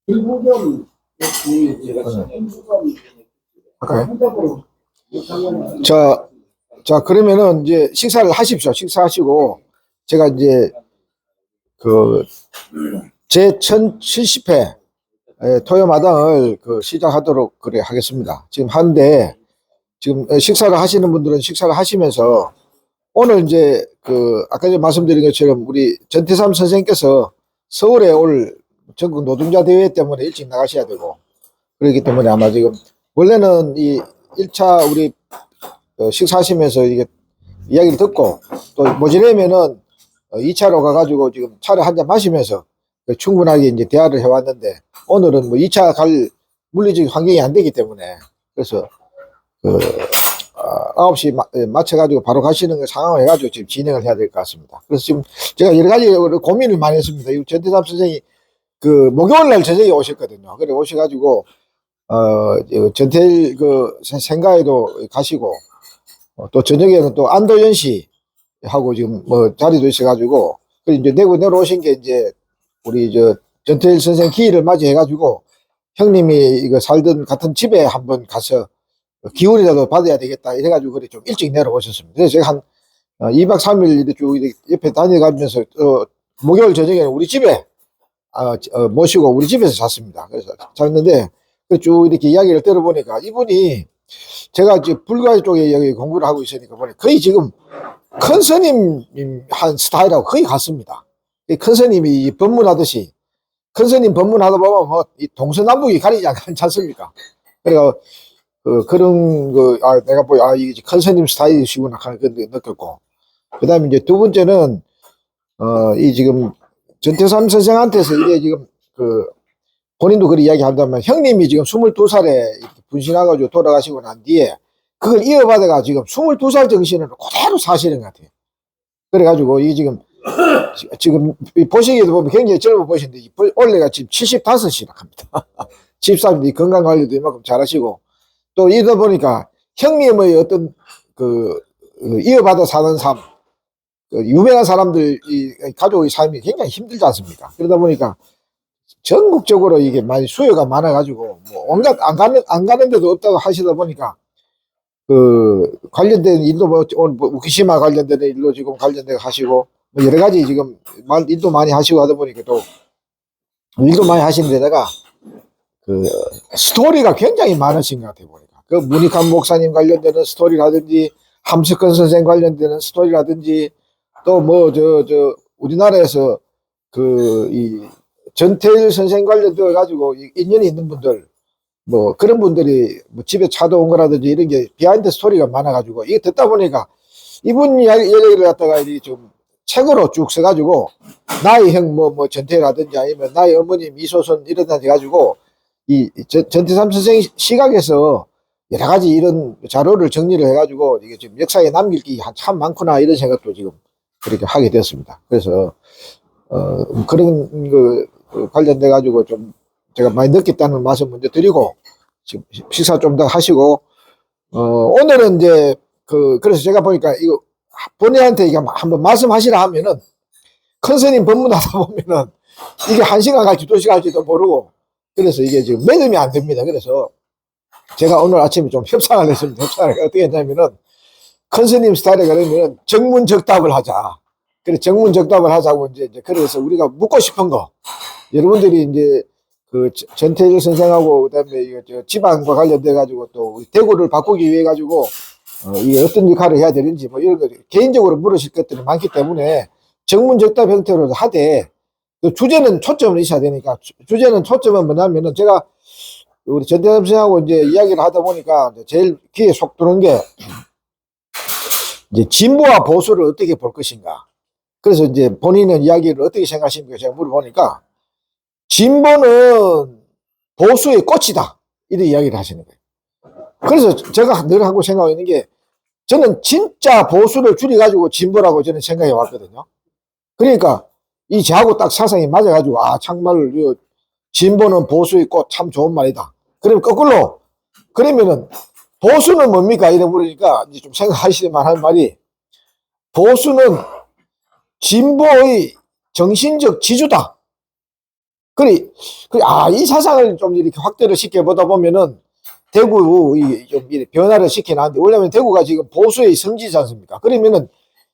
일부점 할까요? 자, 그러면은 이제 식사를 하십시오. 식사하시고, 제가 이제 그 제 1070회 토요마당을 시작하도록 그래 하겠습니다. 지금 하는데, 지금 식사를 하시는 분들은 식사를 하시면서, 오늘 이제 아까 전에 말씀드린 것처럼 우리 전태삼 선생님께서 서울에 올 전국 노동자 대회 때문에 일찍 나가셔야 되고, 그렇기 때문에 아마 지금 원래는 이 1차 우리 식사하시면서 이게 이야기를 듣고 또 모자라면은 2차로 가가지고 지금 차를 한잔 마시면서 충분하게 이제 대화를 해왔는데, 오늘은 뭐 2차 갈 물리적 환경이 안 되기 때문에, 그래서 9시 맞춰가지고 바로 가시는 걸 상황을 해가지고 지금 진행을 해야 될 것 같습니다. 그래서 지금 제가 여러 가지 고민을 많이 했습니다. 이 전태삼 선생이 목요일 날 저녁에 오셨거든요. 그래 오셔가지고 전태일 생가에도 가시고, 또 저녁에는 또 안도연 씨하고 지금 뭐 자리도 있어가지고, 그리고 이제 내려오신 게 이제 우리 전태일 선생 기일을 맞이해가지고 형님이 이거 살던 같은 집에 한번 가서 기운이라도 받아야 되겠다 이래가지고 그래 좀 일찍 내려오셨습니다. 그래서 제가 한 2박 3일 이렇게 쭉 옆에 다녀가면서 목요일 저녁에는 우리 집에 모시고 우리 집에서 잤습니다. 그래서 잤는데 쭉 이렇게 이야기를 들어보니까 이분이, 제가 이제 불가 쪽에 여기 공부를 하고 있으니까 보니 거의 지금 큰 스님 한 스타일하고 거의 같습니다. 큰 스님이 법문하듯이, 큰 스님 법문하다 보면 뭐 이 동서남북이 가리지 않습니까? 그래서 그런 내가 이게 큰 스님 스타일이시구나 하는 걸 느꼈고, 그 다음에 이제 두 번째는 이 지금 전태삼 선생한테서 이게 지금 본인도 그렇게 이야기한다면, 형님이 지금 22살에 분신해가지고 돌아가시고 난 뒤에 그걸 이어받아가 지금 22살 정신을 그대로 사시는 것 같아요. 그래가지고 이게 지금 보시기에도 보면 굉장히 젊어 보이시는데 올해가 지금 75이나 합니다. 집사님이 건강 관리도 이만큼 잘하시고, 또 이러다 보니까 형님의 어떤 이어받아 사는 삶, 유명한 사람들 가족의 삶이 굉장히 힘들지 않습니까? 그러다 보니까 전국적으로 이게 많이 수요가 많아가지고 뭐 온갖 안 가는 데도 없다고 하시다 보니까 관련된 일도 뭐 우키시마 관련된 일도 지금 관련돼 하시고, 뭐 여러 가지 지금 일도 많이 하시고 하다 보니까 또 일도 많이 하시는 데다가 스토리가 굉장히 많으신 것 같아요. 보니까 문익환 목사님 관련되는 스토리라든지 함석헌 선생 관련되는 스토리라든지, 또 뭐 우리나라에서 이 전태일 선생 관련되어 가지고 인연이 있는 분들, 뭐 그런 분들이 뭐 집에 차도 온 거라든지 이런 게 비하인드 스토리가 많아가지고, 이게 듣다 보니까 이분 이야기를 갖다가 좀 책으로 쭉 써가지고 나의 형 뭐 전태일이라든지 아니면 나의 어머님 이소선 이런 데 해가지고 이 전태삼 선생 시각에서 여러 가지 이런 자료를 정리를 해가지고 이게 지금 역사에 남길 게 참 많구나 이런 생각도 지금 그렇게 하게 됐습니다. 그래서 그런 관련돼 가지고 좀 제가 많이 느꼈다는 말씀 먼저 드리고, 지금 식사 좀 더 하시고, 오늘은 이제 그래서 제가 보니까 이거 본인한테 이게 한번 말씀하시라 하면은, 큰 스님 법문하다 보면은 이게 1시간 갈지 2시간 갈지도 모르고, 그래서 이게 지금 매듭이 안 됩니다. 그래서 제가 오늘 아침에 좀 협상을 했습니다. 협상을 어떻게 했냐면은, 큰 스님 스타일에 그러면은 정문적답을 하자. 그래 정문적답을 하자고 이제 그래서 우리가 묻고 싶은 거, 여러분들이 이제 전태일 선생하고 그다음에 이거 지방과 관련돼 가지고 또 대구를 바꾸기 위해 가지고 이게 어떤 역할을 해야 되는지 뭐 이런 거 개인적으로 물으실 것들이 많기 때문에 정문적답 형태로 하되, 주제는 초점은 있어야 되니까, 주제는 초점은 뭐냐면은, 제가 우리 전태일 선생하고 이제 이야기를 하다 보니까 제일 귀에 속 드는 게 이제 진보와 보수를 어떻게 볼 것인가. 그래서 이제 본인은 이야기를 어떻게 생각하십니까? 제가 물어보니까 진보는 보수의 꽃이다 이런 이야기를 하시는 거예요. 그래서 제가 늘 하고 생각하는 게, 저는 진짜 보수를 줄여가지고 진보라고 저는 생각해 왔거든요. 그러니까 이 저하고 딱 사상이 맞아가지고, 정말 진보는 보수의 꽃 참 좋은 말이다. 그러면 거꾸로 그러면은 보수는 뭡니까? 이래 물으니까 이제 좀 생각하실 만한 말이, 보수는 진보의 정신적 지주다. 이 사상을 좀 이렇게 확대를 시켜보다 보면은 대구 좀 변화를 시켜놨는데, 왜냐면 대구가 지금 보수의 성지지 않습니까? 그러면은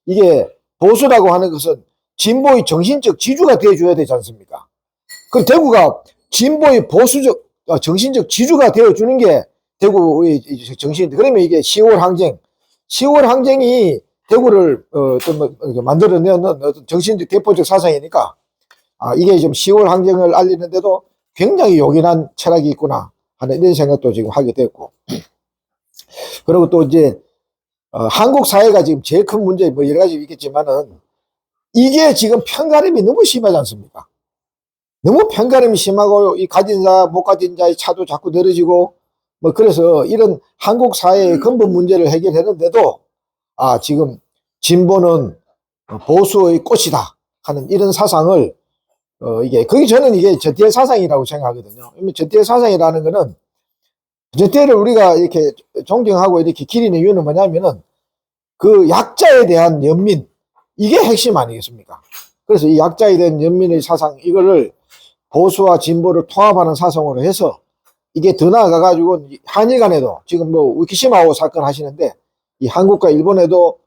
이게 보수라고 하는 것은 진보의 정신적 지주가 되어줘야 되지 않습니까? 그 대구가 진보의 보수적, 정신적 지주가 되어주는 게 대구의 정신인데, 그러면 이게 10월 항쟁이 대구를 만들어내는 어떤 정신적 대표적 사상이니까, 이게 좀 10월 항쟁을 알리는데도 굉장히 요긴한 철학이 있구나 하는 이런 생각도 지금 하게 됐고, 그리고 또 이제 한국 사회가 지금 제일 큰 문제 뭐 여러 가지 있겠지만은, 이게 지금 편가름이 너무 심하지 않습니까? 너무 편가름이 심하고, 이 가진 자, 못 가진 자의 차도 자꾸 늘어지고, 뭐, 그래서 이런 한국 사회의 근본 문제를 해결했는데도, 지금 진보는 보수의 꽃이다 하는 이런 사상을, 저는 이게 전태일 사상이라고 생각하거든요. 전태일 사상이라는 거는, 전태일을 우리가 이렇게 존경하고 이렇게 기리는 이유는 뭐냐면은, 그 약자에 대한 연민, 이게 핵심 아니겠습니까? 그래서 이 약자에 대한 연민의 사상, 이거를 보수와 진보를 통합하는 사상으로 해서, 이게 더 나아가가지고 한일 간에도 지금 뭐 우키시마오 사건 하시는데, 이 한국과 일본에도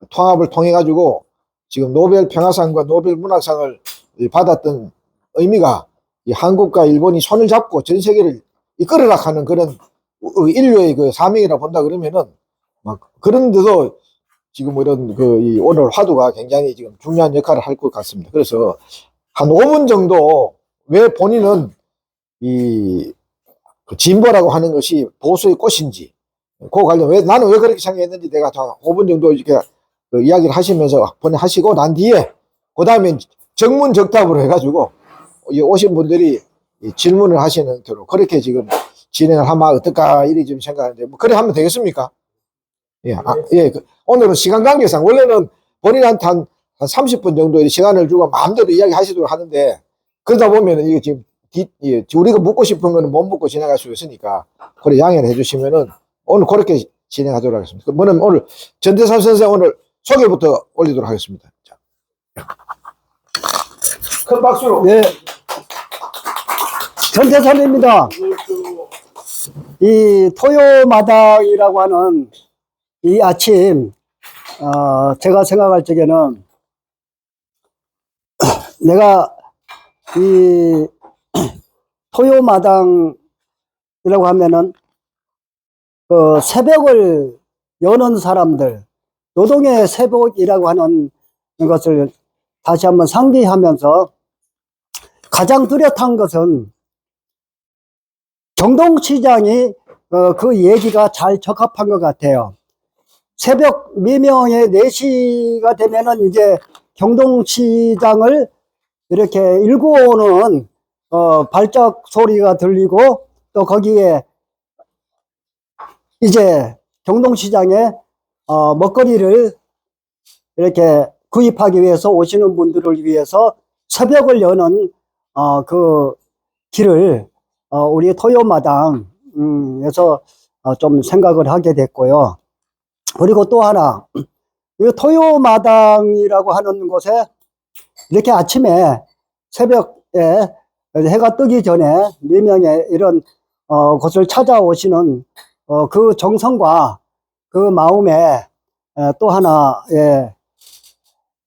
통합을 통해가지고 지금 노벨 평화상과 노벨 문학상을 받았던 의미가, 이 한국과 일본이 손을 잡고 전 세계를 이끌어가는 그런 인류의 그 사명이라 본다 그러면은, 막 그런데도 지금 이런 이 오늘 화두가 굉장히 지금 중요한 역할을 할 것 같습니다. 그래서 한 5분 정도, 왜 본인은 그 진보라고 하는 것이 보수의 꽃인지, 그 관련, 나는 왜 그렇게 생각했는지 내가 한 5분 정도 이렇게 이야기를 하시면서 본인 하시고 난 뒤에, 그 다음에 정문적답으로 해가지고 오신 분들이 질문을 하시는 대로 그렇게 지금 진행을 하면 어떨까, 이리 좀 생각하는데, 뭐, 그래 하면 되겠습니까? 예, 오늘은 시간 관계상, 원래는 본인한테 한 30분 정도의 시간을 주고 마음대로 이야기 하시도록 하는데, 그러다 보면은 이게 지금 우리가 묻고 싶은 거는 못 묻고 지나갈 수 있으니까, 그래 양해를 해주시면은 오늘 그렇게 진행하도록 하겠습니다. 그러면 오늘 전태삼 선생 오늘 소개부터 올리도록 하겠습니다. 자. 큰 박수로. 네. 전태삼입니다. 이 토요마당이라고 하는 이 아침, 제가 생각할 적에는 내가 이 토요마당이라고 하면은 그 새벽을 여는 사람들, 노동의 새벽이라고 하는 것을 다시 한번 상기하면서, 가장 뚜렷한 것은 경동시장이 그 얘기가 잘 적합한 것 같아요. 새벽 미명의 4시가 되면은 이제 경동시장을 이렇게 일구오는 발작 소리가 들리고, 또 거기에 이제 경동시장에 먹거리를 이렇게 구입하기 위해서 오시는 분들을 위해서 새벽을 여는 그 길을 우리 토요마당에서 좀 생각을 하게 됐고요. 그리고 또 하나, 이 토요마당이라고 하는 곳에 이렇게 아침에 새벽에 해가 뜨기 전에 미명에 이런 곳을 찾아오시는 그 정성과 그 마음에 또 하나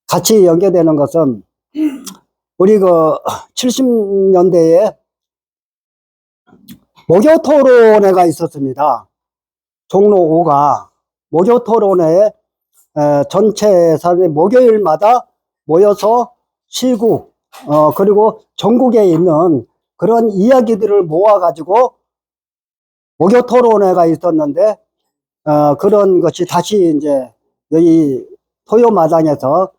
같이 연계되는 것은, 우리 그 70년대에 목요토론회가 있었습니다. 종로 5가 목요토론회에 전체 사람이 목요일마다 모여서 시국 그리고 전국에 있는 그런 이야기들을 모아가지고 목요토론회가 있었는데, 그런 것이 다시 이제 여기 토요마당에서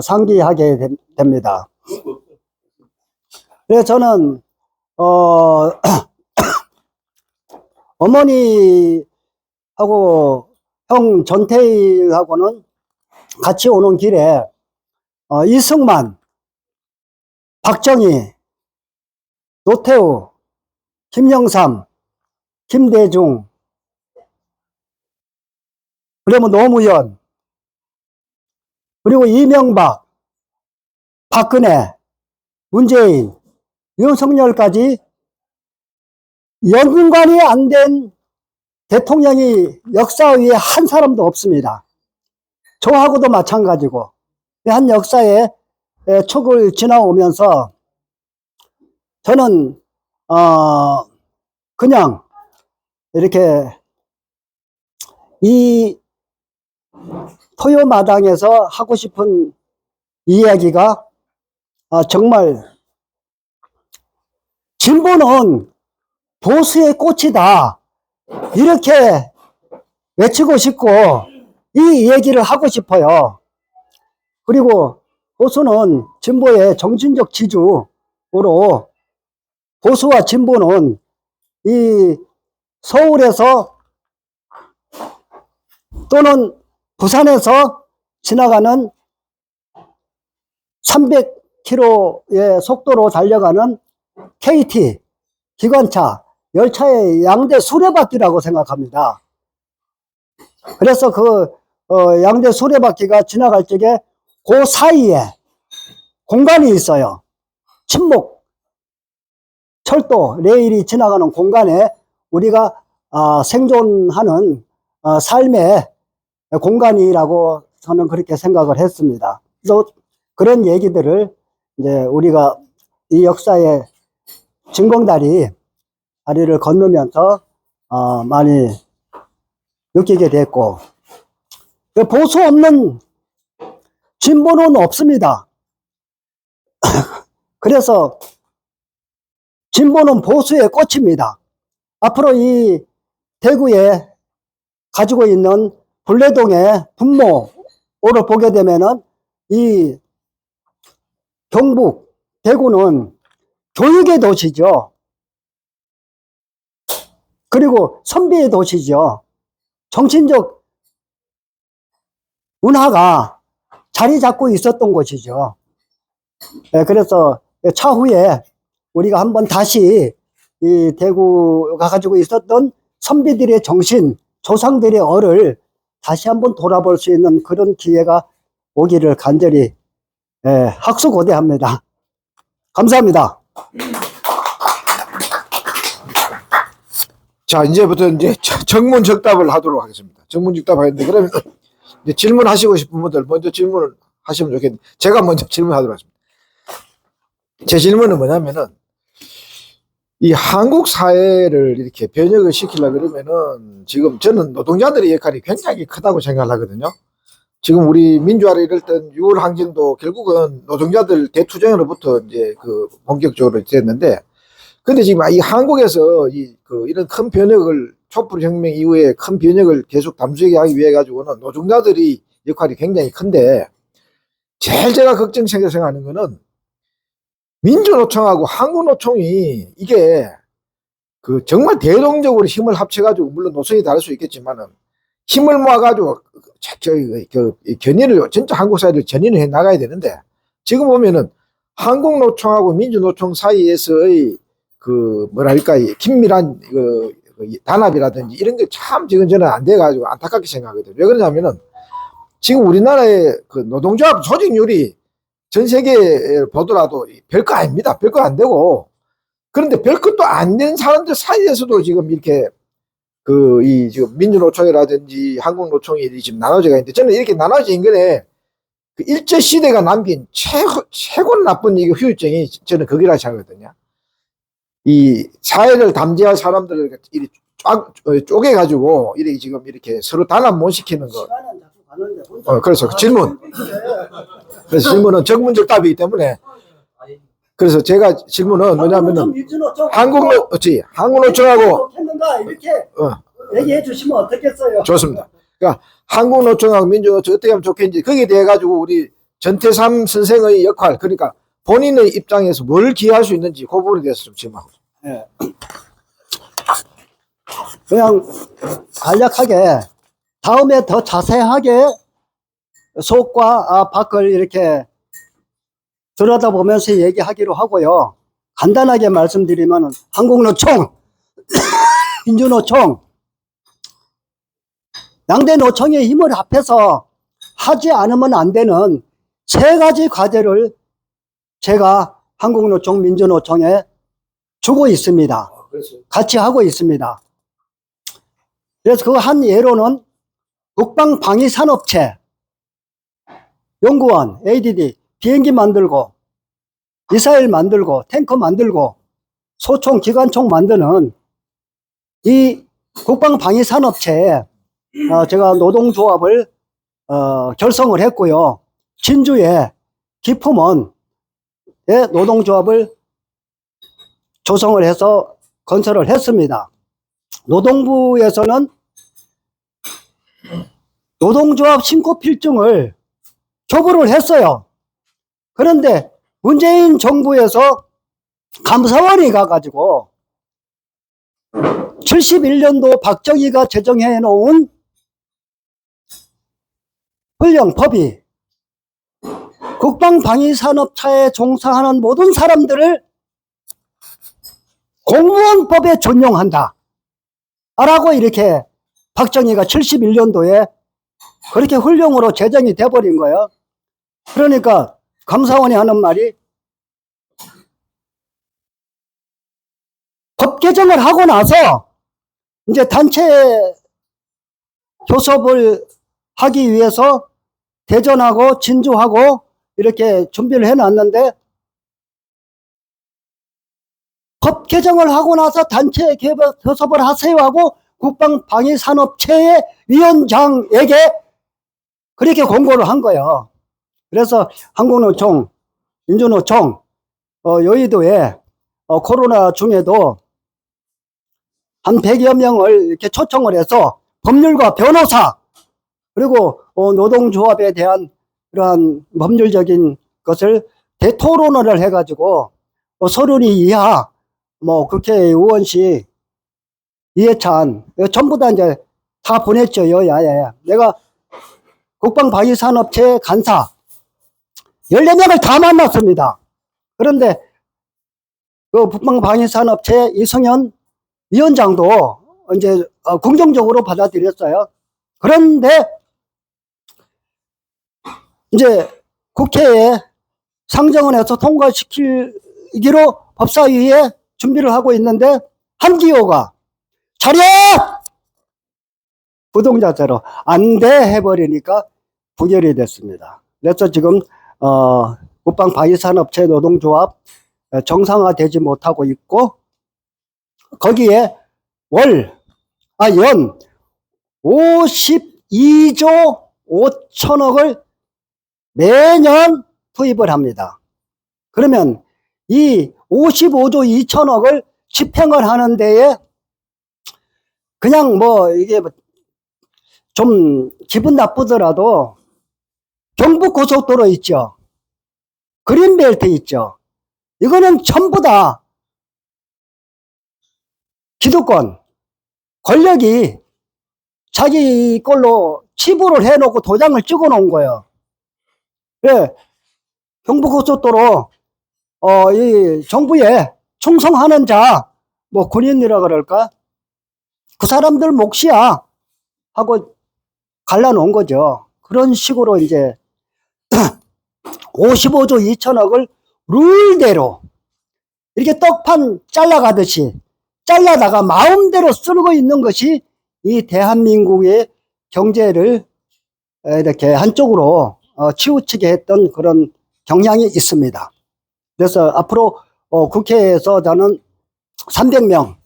상기하게 됩니다. 그래서 저는 어머니하고 형 전태일하고는 같이 오는 길에 이승만, 박정희, 노태우, 김영삼, 김대중, 그러면 노무현, 그리고 이명박, 박근혜, 문재인, 윤석열까지 연관이 안 된 대통령이 역사 위에 한 사람도 없습니다. 저하고도 마찬가지고 한 역사의 촉을 지나오면서 저는 그냥 이렇게 이 토요마당에서 하고 싶은 이야기가 정말 진보는 보수의 꽃이다 이렇게 외치고 싶고 이 얘기를 하고 싶어요. 그리고 보수는 진보의 정신적 지주로 보수와 진보는 이 서울에서 또는 부산에서 지나가는 300km의 속도로 달려가는 KT, 기관차, 열차의 양대 수레바퀴라고 생각합니다. 그래서 그 양대 수레바퀴가 지나갈 적에 그 사이에 공간이 있어요. 침묵, 철도, 레일이 지나가는 공간에 우리가 생존하는 삶의 공간이라고 저는 그렇게 생각을 했습니다. 또 그런 얘기들을 이제 우리가 이 역사의 진공다리를 건너면서 많이 느끼게 됐고, 보수 없는 진보는 없습니다. 그래서 진보는 보수의 꽃입니다. 앞으로 이 대구에 가지고 있는 불내동의 분모를 보게 되면은 이 경북 대구는 교육의 도시죠. 그리고 선비의 도시죠. 정신적 문화가 자리 잡고 있었던 곳이죠. 그래서 차후에 우리가 한번 다시 이 대구가 가지고 있었던 선비들의 정신, 조상들의 얼을 다시 한번 돌아볼 수 있는 그런 기회가 오기를 간절히 학수고대합니다. 감사합니다. 자, 이제부터 이제 정문적답을 하도록 하겠습니다. 정문적답 하겠는데, 그러면 이제 질문하시고 싶은 분들 먼저 질문을 하시면 좋겠는데, 제가 먼저 질문하도록 하겠습니다. 제 질문은 뭐냐면은, 이 한국 사회를 이렇게 변혁을 시키려고 그러면은, 지금 저는 노동자들의 역할이 굉장히 크다고 생각을 하거든요. 지금 우리 민주화를 이럴 땐 6월 항쟁도 결국은 노동자들 대투쟁으로부터 이제 본격적으로 됐는데, 근데 지금 이 한국에서 이런 큰 변혁을, 촛불 혁명 이후에 큰 변혁을 계속 담수하게 하기 위해 가지고는 노동자들이 역할이 굉장히 큰데, 제일 제가 걱정생각하는 거는 민주노총하고 한국노총이 이게 정말 대동적으로 힘을 합쳐가지고, 물론 노선이 다를 수 있겠지만은 힘을 모아가지고 견인을, 진짜 한국 사회를 견인을 해 나가야 되는데, 지금 보면은 한국노총하고 민주노총 사이에서의 뭐랄까, 긴밀한 단합이라든지 이런 게 참 지금 저는 안 돼가지고 안타깝게 생각하거든요. 왜 그러냐면은 지금 우리나라의 노동조합 조직률이 전 세계에 보더라도 별거 아닙니다. 별거 안 되고, 그런데 별것도 안 된 사람들 사이에서도 지금 이렇게 지금 민주노총이라든지 한국노총이 지금 나눠져가 있는데, 저는 이렇게 나눠진 거에 일제시대가 남긴 최고 나쁜 후유증이 저는 거기라 생각하거든요. 이 사회를 담대할 사람들을 이렇게 쪼개가지고 이렇게 지금 이렇게 서로 단합 못 시키는 거. 그래서 질문. 그래서 질문은 정문적답이기 때문에, 그래서 제가 질문은 뭐냐면은 한국노총하고 이렇게 얘기해 주시면 어떻겠어요? 좋습니다. 그러니까 한국노총하고 민주노총 어떻게 하면 좋겠는지, 거기에 대해 가지고 우리 전태삼 선생의 역할, 그러니까 본인의 입장에서 뭘 기여할 수 있는지 그 부분에 대해서 좀 질문하고. 네. 그냥 간략하게 다음에 더 자세하게 속과 밖을 이렇게 들여다보면서 얘기하기로 하고요. 간단하게 말씀드리면 한국노총, 민주노총, 양대 노총의 힘을 합해서 하지 않으면 안 되는 세 가지 과제를 제가 한국노총 민주노총에 주고 있습니다. 그래서 같이 하고 있습니다. 그래서 그 한 예로는 국방방위산업체 연구원 ADD 비행기 만들고 미사일 만들고 탱커 만들고 소총 기관총 만드는 이 국방방위산업체에 제가 노동조합을 결성을 했고요. 진주에 기품원에 노동조합을 조성을 해서 건설을 했습니다. 노동부에서는 노동조합 신고필증을 교부를 했어요. 그런데 문재인 정부에서 감사원이 가가지고 71년도 박정희가 제정해 놓은 훈령법이 국방방위산업체에 종사하는 모든 사람들을 공무원법에 준용한다 라고 이렇게 박정희가 71년도에 그렇게 훈령으로 제정이 돼버린 거예요. 그러니까 감사원이 하는 말이 법 개정을 하고 나서 이제 단체 교섭을 하기 위해서 대전하고 진주하고 이렇게 준비를 해놨는데 법 개정을 하고 나서 단체 교섭을 하세요 하고 국방방위산업체의 위원장에게 그렇게 공고를 한 거예요. 그래서 한국노총, 민주노총, 여의도에 코로나 중에도 한 100여 명을 이렇게 초청을 해서 법률가, 변호사, 그리고 노동조합에 대한 그러한 법률적인 것을 대토론을 해가지고 서른이 이하, 국회의원식, 이해찬, 전부 다 이제 다 보냈죠, 여야에. 내가 국방방위산업체 간사 14명을 다 만났습니다. 그런데 그 국방방위산업체 이성현 위원장도 이제 긍정적으로 받아들였어요. 그런데 이제 국회에 상정을 해서 통과시키기로 법사위에 준비를 하고 있는데 한기호가 차렷! 부동자세로 안 돼 해버리니까 부결이 됐습니다. 그래서 지금 국방방위산업체 노동조합 정상화되지 못하고 있고 거기에 연 52조 5천억을 매년 투입을 합니다. 그러면 이 55조 2천억을 집행을 하는 데에 그냥 이게 좀 기분 나쁘더라도 경부고속도로 있죠. 그린벨트 있죠. 이거는 전부 다 기득권, 권력이 자기 걸로 치부를 해놓고 도장을 찍어 놓은 거예요. 예, 경부고속도로, 이 정부에 충성하는 자, 군인이라 그럴까? 그 사람들 몫이야. 하고 갈라놓은 거죠. 그런 식으로 이제 55조 2천억을 룰대로 이렇게 떡판 잘라가듯이 잘라다가 마음대로 쓰고 있는 것이 이 대한민국의 경제를 이렇게 한쪽으로 치우치게 했던 그런 경향이 있습니다. 그래서 앞으로 국회에서 저는 300명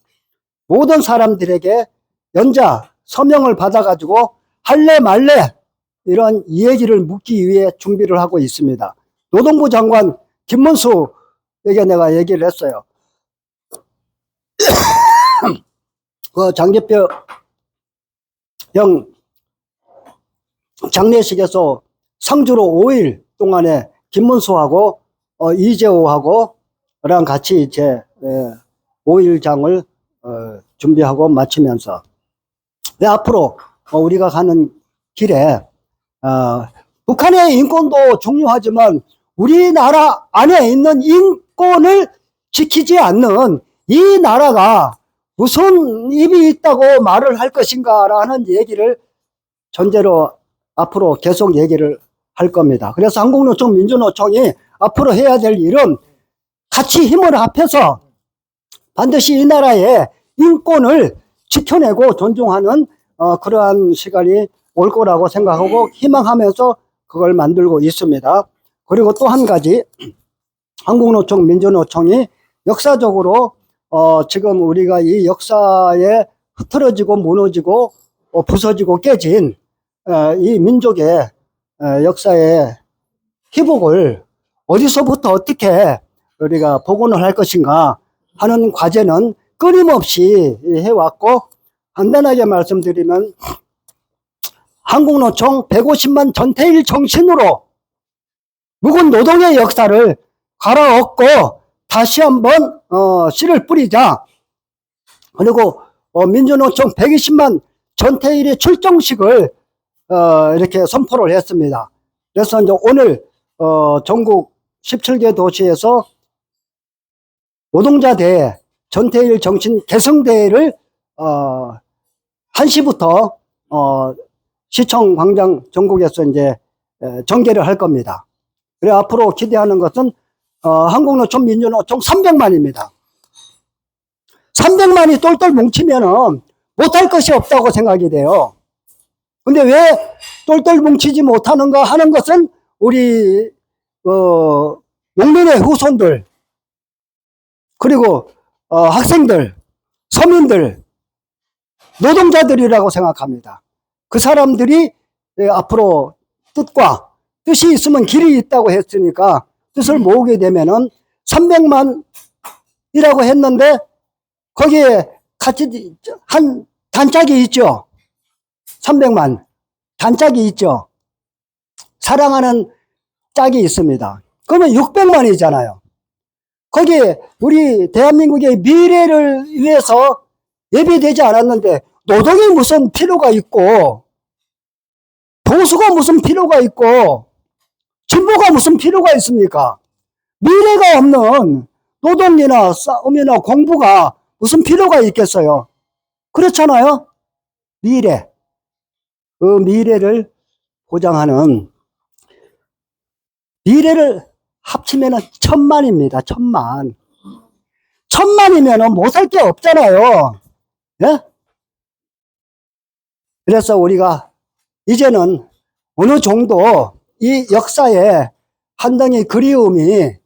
모든 사람들에게 연자 서명을 받아가지고 할래 말래 이런 얘기를 묻기 위해 준비를 하고 있습니다. 노동부 장관 김문수에게 내가 얘기를 했어요. 그 장제표 형 장례식에서 상주로 5일 동안에 김문수하고 이재호하고 랑 같이 이제 5일장을 준비하고 마치면서 앞으로 우리가 가는 길에 북한의 인권도 중요하지만 우리나라 안에 있는 인권을 지키지 않는 이 나라가 무슨 입이 있다고 말을 할 것인가 라는 얘기를 전제로 앞으로 계속 얘기를 할 겁니다. 그래서 한국노총 민주노총이 앞으로 해야 될 일은 같이 힘을 합해서 반드시 이 나라의 인권을 지켜내고 존중하는 그러한 시간이 올 거라고 생각하고 희망하면서 그걸 만들고 있습니다. 그리고 또 한 가지, 한국노총, 민주노총이 역사적으로 지금 우리가 이 역사에 흐트러지고 무너지고 부서지고 깨진 이 민족의 역사의 회복을 어디서부터 어떻게 우리가 복원을 할 것인가 하는 과제는 끊임없이 해왔고, 간단하게 말씀드리면 한국노총 150만 전태일 정신으로 묵은 노동의 역사를 갈아엎고 다시 한번 씨를 뿌리자. 그리고 민주노총 120만 전태일의 출정식을 이렇게 선포를 했습니다. 그래서 이제 오늘 전국 17개 도시에서 노동자 대회, 전태일 정신 계승대회를 1시부터 시청 광장 전국에서 이제 전개를 할 겁니다. 그래 앞으로 기대하는 것은 한국노총, 민주노총 300만입니다. 300만이 똘똘 뭉치면은 못할 것이 없다고 생각이 돼요. 근데 왜 똘똘 뭉치지 못하는가 하는 것은 우리 농민의 후손들, 그리고 학생들, 서민들, 노동자들이라고 생각합니다. 그 사람들이 앞으로 뜻이 있으면 길이 있다고 했으니까 뜻을 모으게 되면은 300만이라고 했는데 거기에 같이 한 단짝이 있죠. 300만 단짝이 있죠. 사랑하는 짝이 있습니다. 그러면 600만이잖아요. 거기에 우리 대한민국의 미래를 위해서 예비되지 않았는데 노동이 무슨 필요가 있고 보수가 무슨 필요가 있고 진보가 무슨 필요가 있습니까? 미래가 없는 노동이나 싸움이나 공부가 무슨 필요가 있겠어요? 그렇잖아요? 미래. 그 미래를 보장하는, 미래를 합치면 1000만입니다. 1000만. 1000만이면 못 살 게 없잖아요. 예? 그래서 우리가 이제는 어느 정도 이 역사에 한 덩이 그리움이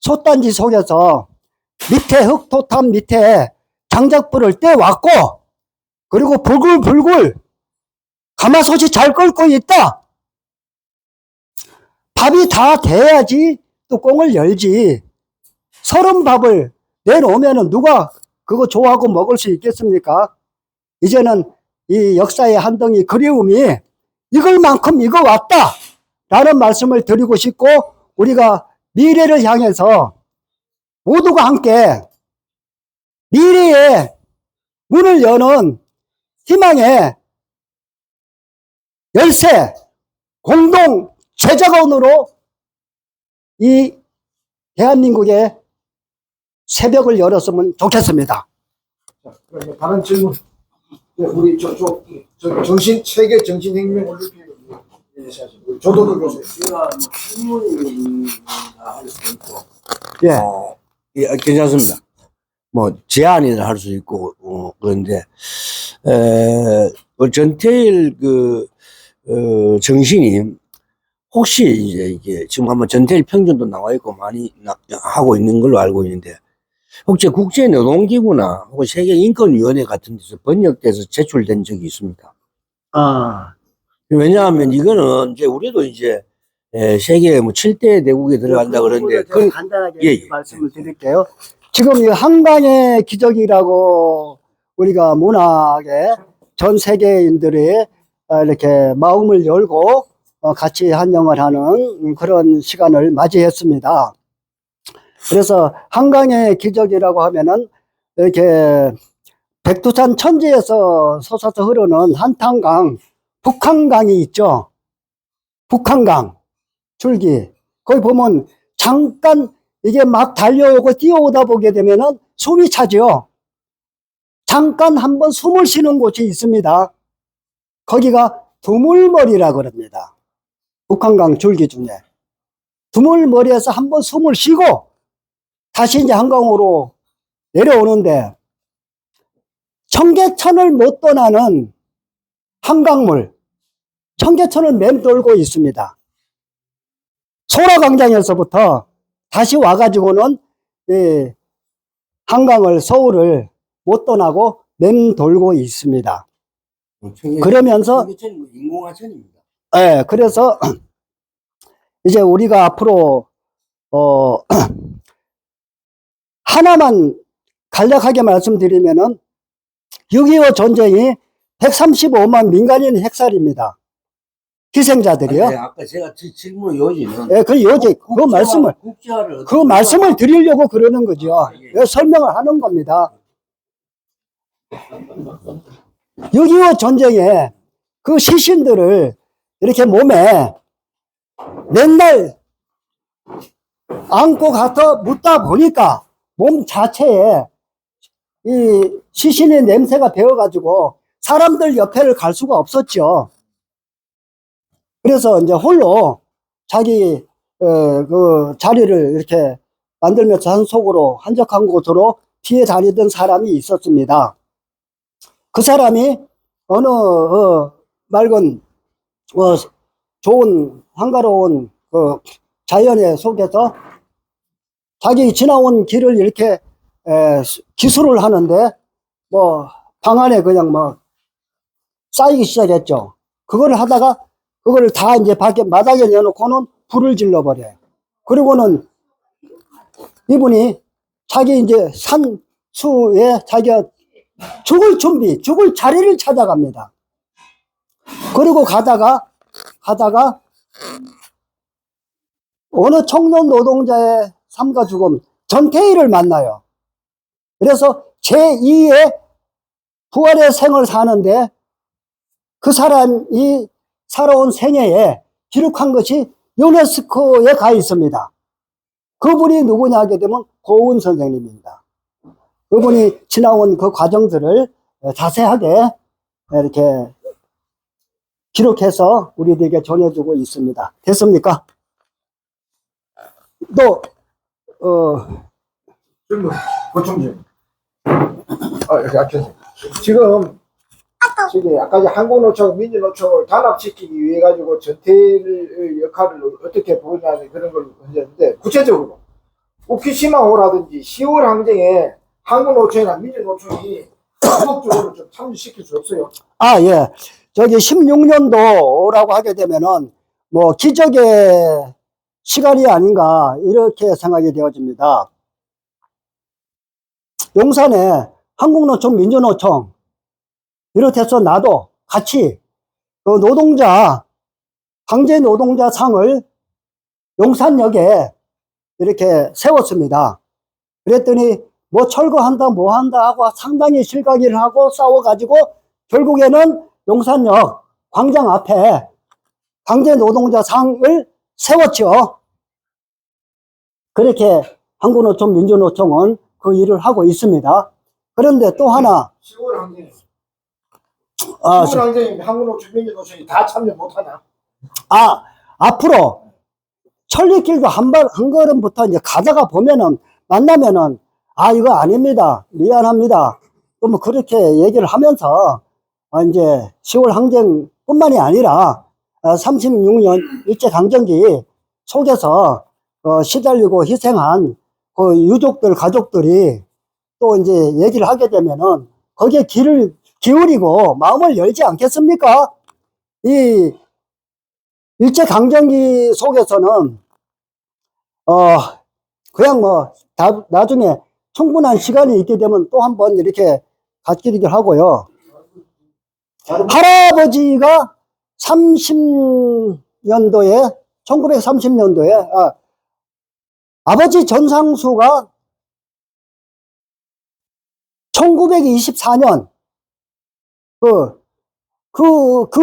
솥단지 속에서 밑에 흙토탑 밑에 장작불을 떼왔고, 그리고 불글불글 가마솥이 잘 끓고 있다. 밥이 다 돼야지 뚜껑을 열지. 서른 밥을 내놓으면 누가 그거 좋아하고 먹을 수 있겠습니까? 이제는 이 역사의 한 덩이 그리움이 이걸 만큼 이거 왔다 라는 말씀을 드리고 싶고, 우리가 미래를 향해서 모두가 함께 미래의 문을 여는 희망의 열쇠, 공동 최저원으로 이 대한민국의 새벽을 열었으면 좋겠습니다. 그럼 다른 질문. 우리 세계 정신혁명 올림픽 조도덕 교수. 제가 질문을 할 수 있고, 예. 예, 괜찮습니다. 뭐 제안을 할 수 있고, 그런데 전태일 정신이 혹시 이제 이게 지금 한번 전태일 평전도 나와 있고 많이 하고 있는 걸로 알고 있는데, 혹시 국제노동기구나 혹은 세계인권위원회 같은 데서 번역돼서 제출된 적이 있습니까? 왜냐하면 이거는 이제 우리도 이제 세계 뭐 7대 대국에 들어간다 그러는데, 그 간단하게 예. 말씀을 드릴게요. 지금 이 한강의 기적이라고 우리가 문학에 전 세계인들이 이렇게 마음을 열고 같이 한영을 하는 그런 시간을 맞이했습니다. 그래서 한강의 기적이라고 하면은 이렇게 백두산 천지에서 솟아서 흐르는 한탄강, 북한강이 있죠. 북한강 줄기. 거기 보면 잠깐 이게 막 달려오고 뛰어오다 보게 되면은 숨이 차죠. 잠깐 한번 숨을 쉬는 곳이 있습니다. 거기가 두물머리라 그럽니다. 북한강 줄기 중에. 두물머리에서 한번 숨을 쉬고 다시 이제 한강으로 내려오는데 청계천을 못 떠나는 한강물, 청계천을 맴돌고 있습니다. 소라광장에서부터 다시 와가지고는 이 한강을, 서울을 못 떠나고 맴돌고 있습니다. 그러면서 청계천이 인공하천입니다. 예, 그래서 이제 우리가 앞으로 하나만 간략하게 말씀드리면은 6.25 전쟁이 135만 민간인 핵살입니다. 희생자들이요. 아니, 아까 제가 질문 요지는 예, 그 요지 그 말씀을 드리려고 그러는 거죠. 예, 설명을 하는 겁니다. 6.25 전쟁에 그 시신들을 이렇게 몸에 맨날 안고 가서 묻다 보니까 몸 자체에 이 시신의 냄새가 배어가지고 사람들 옆에를 갈 수가 없었죠. 그래서 이제 홀로 자기 그 자리를 이렇게 만들면서 산속으로 한적한 곳으로 피해 다니던 사람이 있었습니다. 그 사람이 어느 맑은 좋은 한가로운 그 자연의 속에서 자기 지나온 길을 이렇게 기술을 하는데 뭐 방 안에 그냥 뭐 쌓이기 시작했죠. 그걸 하다가 그걸 다 이제 밖에 마당에 내놓고는 불을 질러버려요. 그리고는 이분이 자기 이제 산수에 자기가 죽을 자리를 찾아갑니다. 그리고 가다가 어느 청년 노동자의 삶과 죽음, 전태일을 만나요. 그래서 제2의 부활의 생을 사는데 그 사람이 살아온 생애에 기록한 것이 유네스코에 가 있습니다. 그분이 누구냐 하게 되면 고은 선생님입니다. 그분이 지나온 그 과정들을 자세하게 이렇게 기록해서 우리들에게 전해주고 있습니다. 됐습니까? 또, 보충 좀. 지금 아까 한국노총, 민주노총을 단합시키기 위해 가지고 전태일 역할을 어떻게 보냐는 그런 걸 했는데 구체적으로 후쿠시마호라든지 10월 항쟁에 한국노총이나 민주노총이 적극적으로 좀 참여시킬 수 없어요? 예. 저기 16년도라고 하게 되면은 뭐 기적의 시간이 아닌가 이렇게 생각이 되어집니다. 용산에 한국노총, 민주노총 이렇게해서 나도 같이 그 노동자, 강제 노동자 상을 용산역에 이렇게 세웠습니다. 그랬더니 뭐 철거한다 뭐 한다 하고 상당히 실강이를 하고 싸워가지고 결국에는 용산역 광장 앞에 강제 노동자 상을 세웠죠. 그렇게 한국노총, 민주노총은 그 일을 하고 있습니다. 그런데 또 하나 10월 항쟁. 10월 항쟁에 한국노총, 민주노총이 다 참여 못하나? 앞으로 천리길도 한 걸음부터 이제 가다가 보면은 만나면은 이거 아닙니다. 미안합니다. 또 뭐 그렇게 얘기를 하면서 이제 10월 항쟁뿐만이 아니라 36년 일제강점기 속에서 시달리고 희생한 그 유족들, 가족들이 또 이제 얘기를 하게 되면은 거기에 귀를 기울이고 마음을 열지 않겠습니까? 이 일제강점기 속에서는 그냥 뭐 나중에 충분한 시간이 있게 되면 또 한번 이렇게 갖기를 하고요. 할아버지가 1930년도에 아버지 전상수가 1924년 그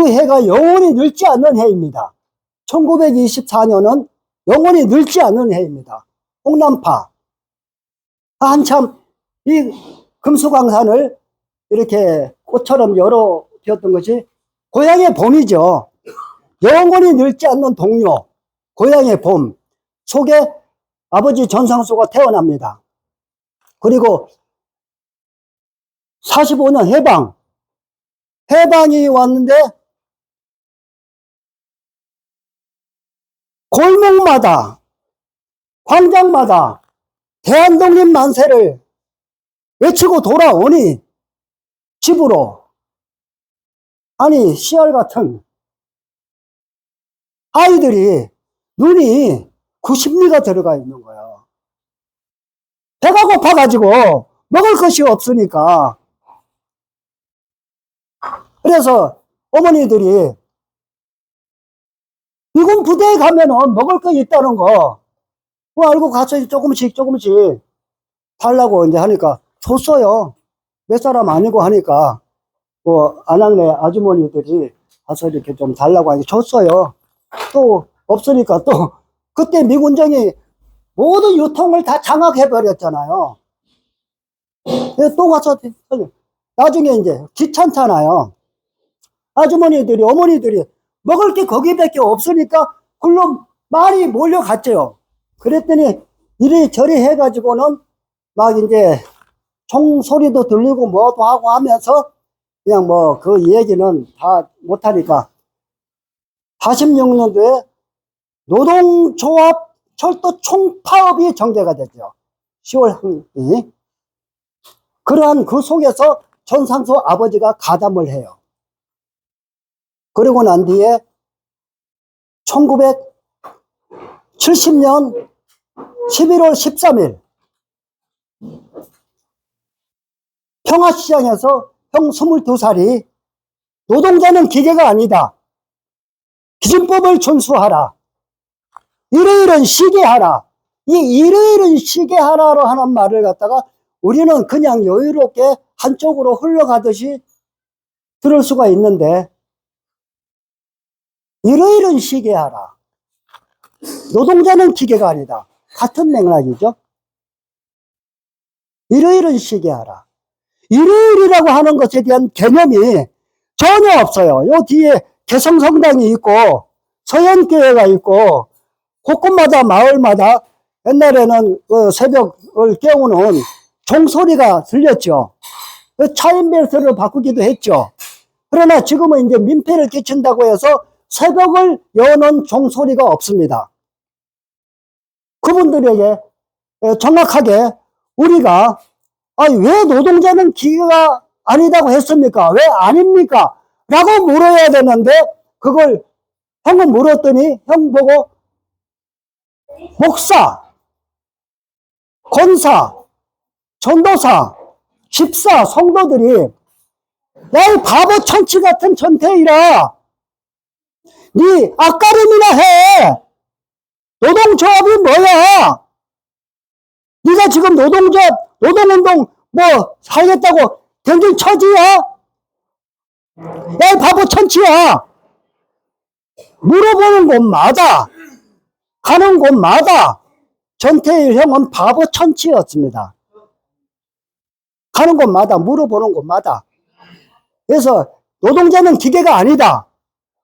해가 영원히 늙지 않는 해입니다. 1924년은 영원히 늙지 않는 해입니다. 홍남파. 한참 이 금수강산을 이렇게 꽃처럼 열어 피웠던 것이 고향의 봄이죠. 영원히 늙지 않는 동료, 고향의 봄 속에 아버지 전상수가 태어납니다. 그리고 45년 해방이 왔는데 골목마다 광장마다 대한독립 만세를 외치고 돌아오니 집으로, 아니 씨알 같은 아이들이 눈이 90미가 들어가 있는 거예요. 배가 고파가지고 먹을 것이 없으니까. 그래서 어머니들이 미군 부대에 가면은 먹을 거 있다는 거 그거 알고 가서 조금씩 달라고 이제 하니까 줬어요. 몇 사람 아니고 하니까 안악내 아주머니들이 가서 이렇게 좀 달라고 하니까 줬어요. 또 없으니까 또 그때 미군정이 모든 유통을 다 장악해 버렸잖아요. 또 가서 나중에 이제 귀찮잖아요. 아주머니들이, 어머니들이 먹을 게 거기밖에 없으니까 글로 많이 몰려갔죠. 그랬더니 이리저리 해가지고는 막 이제 총소리도 들리고 뭐도 하고 하면서 그냥 뭐 그 얘기는 다 못하니까 46년도에 노동조합 철도 총파업이 정제가 됐죠. 10월 항이. 그러한 그 속에서 전상수 아버지가 가담을 해요. 그리고 난 뒤에 1970년 11월 13일 평화시장에서 형 22살이 노동자는 기계가 아니다. 기준법을 준수하라. 이러이런 시계하라. 이 이러이런 시계하라로 하는 말을 갖다가 우리는 그냥 여유롭게 한쪽으로 흘러가듯이 들을 수가 있는데, 이러이런 시계하라. 노동자는 기계가 아니다. 같은 맥락이죠. 이러이런 시계하라. 일요일이라고 하는 것에 대한 개념이 전혀 없어요. 요 뒤에 개성성당이 있고 서현교회가 있고 곳곳마다 마을마다 옛날에는 새벽을 깨우는 종소리가 들렸죠. 차인벨트를 바꾸기도 했죠. 그러나 지금은 이제 민폐를 끼친다고 해서 새벽을 여는 종소리가 없습니다. 그분들에게 정확하게 우리가 왜 노동자는 기계가 아니다고 했습니까? 왜 아닙니까? 라고 물어야 되는데 그걸 형은 물었더니 형 보고 목사, 권사, 전도사, 집사, 성도들이 야 이 바보 천치 같은 전태일아, 네 앞가림이나 해. 노동조합이 뭐야? 네가 지금 노동조합, 노동운동 뭐 하겠다고 댕길 처지야? 야, 이 바보 천치야. 물어보는 곳마다, 가는 곳마다 전태일 형은 바보 천치였습니다. 가는 곳마다, 물어보는 곳마다. 그래서 노동자는 기계가 아니다.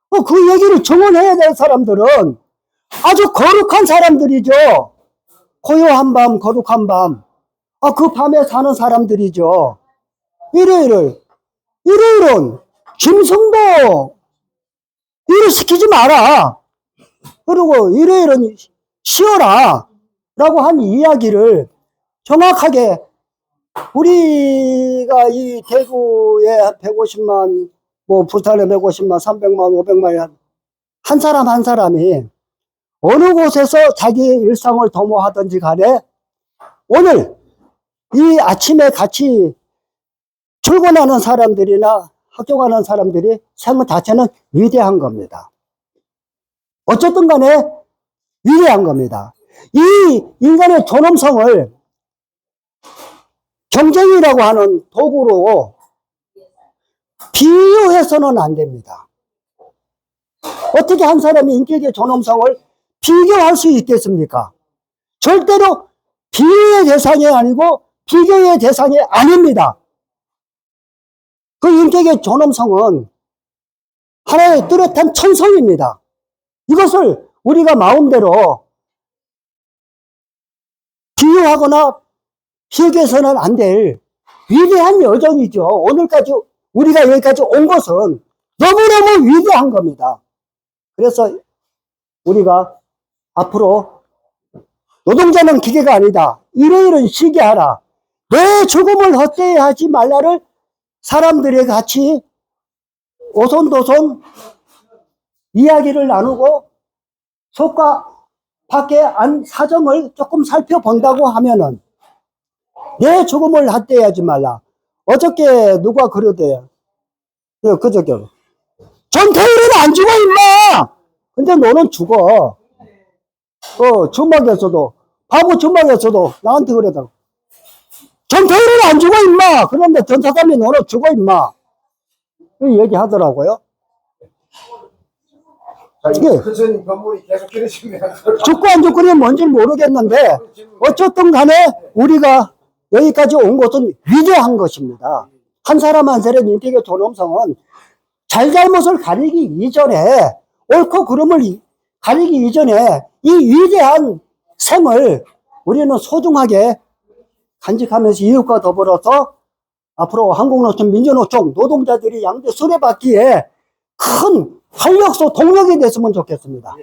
그 얘기를 증언해야 될 사람들은 아주 거룩한 사람들이죠. 고요한 밤, 거룩한 밤. 그 밤에 사는 사람들이죠. 일요일은 김승도 일을 시키지 마라. 그리고 일요일은 쉬어라. 라고 한 이야기를 정확하게 우리가 이 대구에 150만, 뭐 부산에 150만, 300만, 500만 한 사람 한 사람이 어느 곳에서 자기 일상을 도모하든지 간에 오늘 이 아침에 같이 출근하는 사람들이나 학교 가는 사람들이 생각 자체는 위대한 겁니다. 어쨌든 간에 위대한 겁니다. 이 인간의 존엄성을 경쟁이라고 하는 도구로 비유해서는 안 됩니다. 어떻게 한 사람이 인격의 존엄성을 비교할 수 있겠습니까? 절대로 비유의 대상이 아니고 비교의 대상이 아닙니다. 그 인격의 존엄성은 하나의 뚜렷한 천성입니다. 이것을 우리가 마음대로 비유하거나 비교해서는 안 될 위대한 여정이죠. 오늘까지 우리가 여기까지 온 것은 너무너무 위대한 겁니다. 그래서 우리가 앞으로 노동자는 기계가 아니다. 이런 쉬게 하라. 내 죽음을 헛되이 하지 말라를 사람들이 같이 오손도손 이야기를 나누고 속과 밖에 안 사정을 조금 살펴본다고 하면은 내 죽음을 헛되이 하지 말라. 어저께 누가 그러대요. 그저께 전태일은 안 죽어 임마. 근데 너는 죽어. 주막에서도 바보 주막에서도 나한테 그러더라고. 전태일은 안 죽어 임마. 그런데 전사담이 너는 죽어 임마. 이 얘기하더라고요. 큰 스님 법문이 계속 이러시면 죽고 안 죽고는 뭔지 모르겠는데 어쨌든 간에 우리가 여기까지 온 것은 위대한 것입니다. 한 사람 한 사람 인격의 존엄성은 잘잘못을 가리기 이전에 옳고 그름을 가리기 이전에 이 위대한 생을 우리는 소중하게 간직하면서 이웃과 더불어서 앞으로 한국노총, 민주노총, 노동자들이 양대 수레바퀴에 큰 활력소, 동력이 됐으면 좋겠습니다.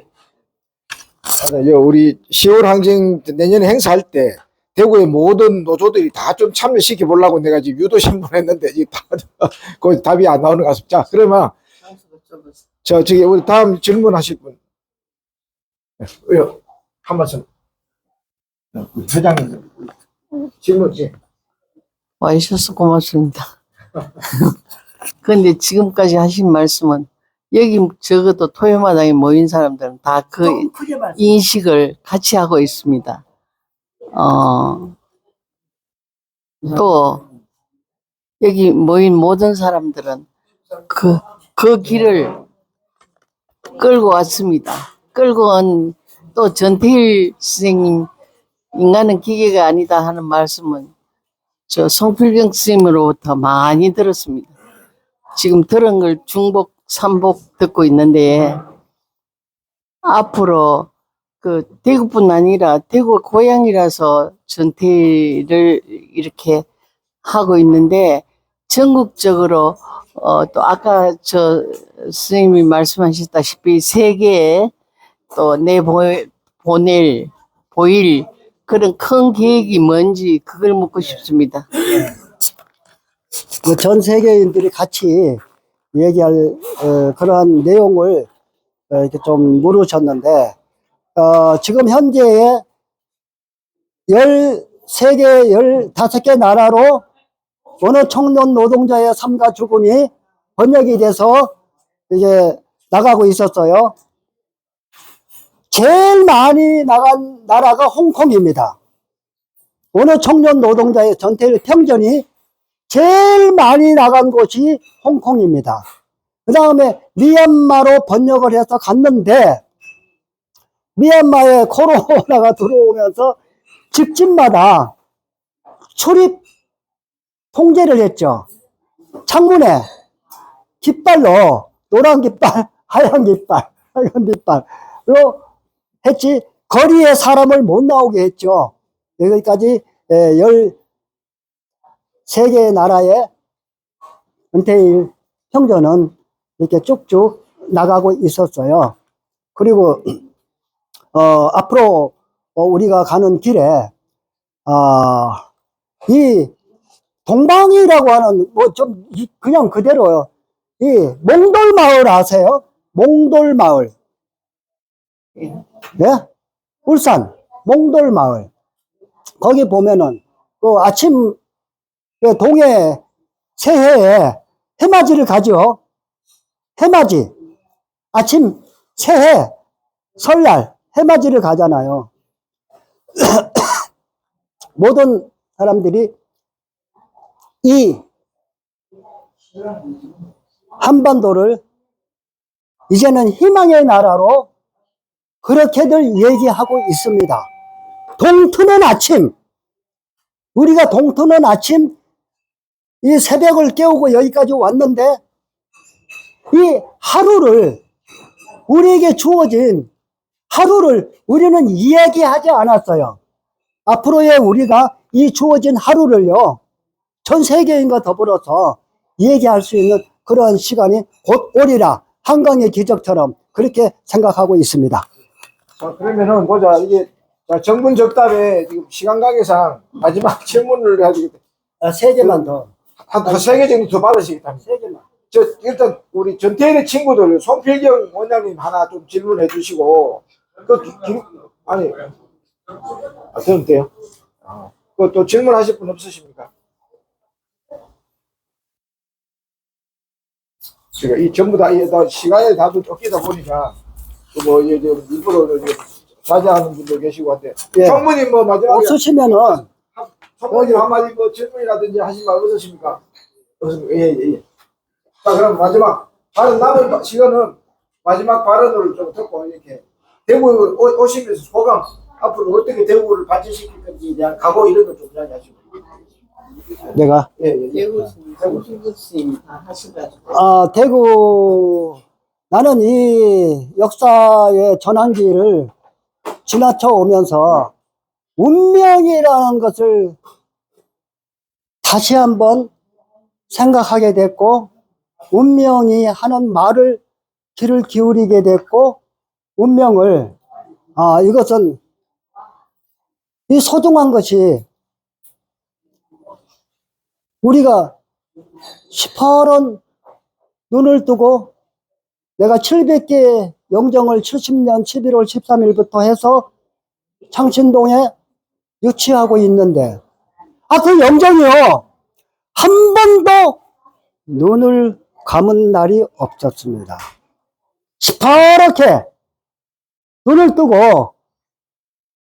맞아요. 우리 10월 항쟁 내년에 행사할 때 대구의 모든 노조들이 다 좀 참여시켜 보려고 내가 지금 유도 신문했는데 그 답이 안 나오는 것 같습니다. 자, 그러면 저기 우리 다음 질문하실 분, 한 말씀. 회장님 질문. 와주셔서 고맙습니다. 그런데 지금까지 하신 말씀은 여기 적어도 토요마당에 모인 사람들은 다 그 인식을 같이 하고 있습니다. 또 여기 모인 모든 사람들은 그 길을 끌고 왔습니다. 끌고 온 또 전태일 선생님 인간은 기계가 아니다 하는 말씀은 저 송필경 스님으로부터 많이 들었습니다. 지금 들은 걸 중복, 삼복 듣고 있는데 앞으로 그 대구뿐 아니라 대구가 고향이라서 전태일을 이렇게 하고 있는데 전국적으로 또 아까 저 스님이 말씀하셨다시피 세계에 또 보일 그런 큰 계획이 뭔지 그걸 묻고 싶습니다. 전 세계인들이 같이 얘기할 그러한 내용을 이렇게 좀 물으셨는데 지금 현재의 13개, 15개 나라로 어느 청년 노동자의 삶과 죽음이 번역이 돼서 이제 나가고 있었어요. 제일 많이 나간 나라가 홍콩입니다. 어느 청년 노동자의 전태일 평전이 제일 많이 나간 곳이 홍콩입니다. 그 다음에 미얀마로 번역을 해서 갔는데 미얀마에 코로나가 들어오면서 집집마다 출입 통제를 했죠. 창문에 깃발로 노란 깃발, 하얀 깃발, 빨간 깃발로 했지 거리에 사람을 못 나오게 했죠. 여기까지 13개 나라의 전태일 평전은 이렇게 쭉쭉 나가고 있었어요. 그리고 앞으로 우리가 가는 길에 이 동방이라고 하는 뭐 좀 그냥 그대로요. 이 몽돌마을 아세요? 몽돌마을. 네? 울산 몽돌마을. 거기 보면은 그 아침 동해 새해에 해맞이를 가죠. 해맞이. 아침 새해 설날 해맞이를 가잖아요. 모든 사람들이 이 한반도를 이제는 희망의 나라로 그렇게들 얘기하고 있습니다. 동트는 아침, 우리가 동트는 아침 이 새벽을 깨우고 여기까지 왔는데 이 하루를 우리에게 주어진 하루를 우리는 이야기하지 않았어요. 앞으로의 우리가 이 주어진 하루를요, 전 세계인과 더불어서 얘기할 수 있는 그러한 시간이 곧 오리라. 한강의 기적처럼 그렇게 생각하고 있습니다. 자, 그러면은 보자. 이게 자, 정분 적답에 지금 시간 관계상 마지막 질문을 가지고 세 개만 더. 한 세 개 정도 더 받으시겠답니다. 세 개만. 일단 우리 전태일의 친구들 송필경 원장님 하나 좀 질문해 주시고 아니 들으면 돼요? 또 질문하실 분 없으십니까? 제가 이 전부 다 시간에 다들 쫓기다 보니까 뭐 일부러 자제하는 분도 계시고 한데 예. 총무님 뭐 마지막에 없으시면은 총무님 한마디 뭐 질문이라든지 하신 말 없으십니까? 예. 자, 그럼 마지막 남은 시간은 마지막 발언을 좀 듣고 이렇게 대구 오시면서 소감 앞으로 어떻게 대구를 발전시킬 건지에 대한 각오 이런 거 좀 이야기하시고. 내가 대구 스님 다 하셔가지고. 대구 나는 이 역사의 전환기를 지나쳐 오면서 운명이라는 것을 다시 한번 생각하게 됐고, 운명이 하는 말을 귀를 기울이게 됐고, 운명을 이것은 이 소중한 것이 우리가 시퍼런 눈을 뜨고 내가 700개 영정을 70년 11월 13일부터 해서 창신동에 유치하고 있는데 그 영정이요 한 번도 눈을 감은 날이 없었습니다. 시퍼렇게 눈을 뜨고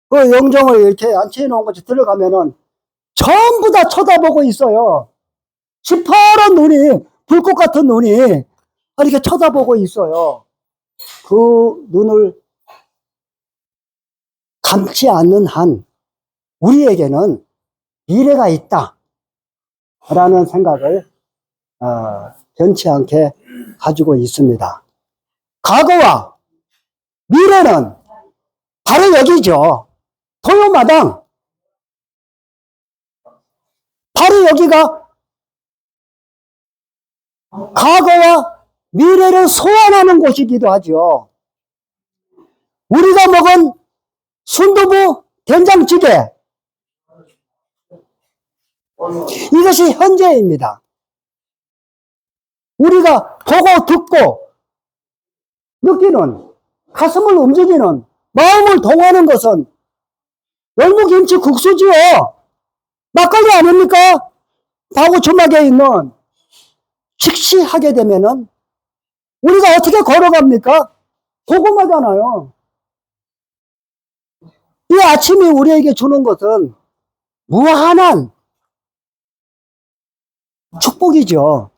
그 영정을 이렇게 안치해 놓은 것이 들어가면은 전부 다 쳐다보고 있어요. 시퍼런 눈이, 불꽃 같은 눈이 이렇게 쳐다보고 있어요. 그 눈을 감지 않는 한 우리에게는 미래가 있다 라는 생각을 변치 않게 가지고 있습니다. 과거와 미래는 바로 여기죠. 토요마당. 바로 여기가 과거와 미래를 소환하는 곳이기도 하죠. 우리가 먹은 순두부 된장찌개, 이것이 현재입니다. 우리가 보고 듣고 느끼는, 가슴을 움직이는, 마음을 동하는 것은 열무김치 국수지요. 막걸리 아닙니까? 바구 주막에 있는. 직시하게 되면은 우리가 어떻게 걸어갑니까? 고구마잖아요. 이 아침이 우리에게 주는 것은 무한한 축복이죠.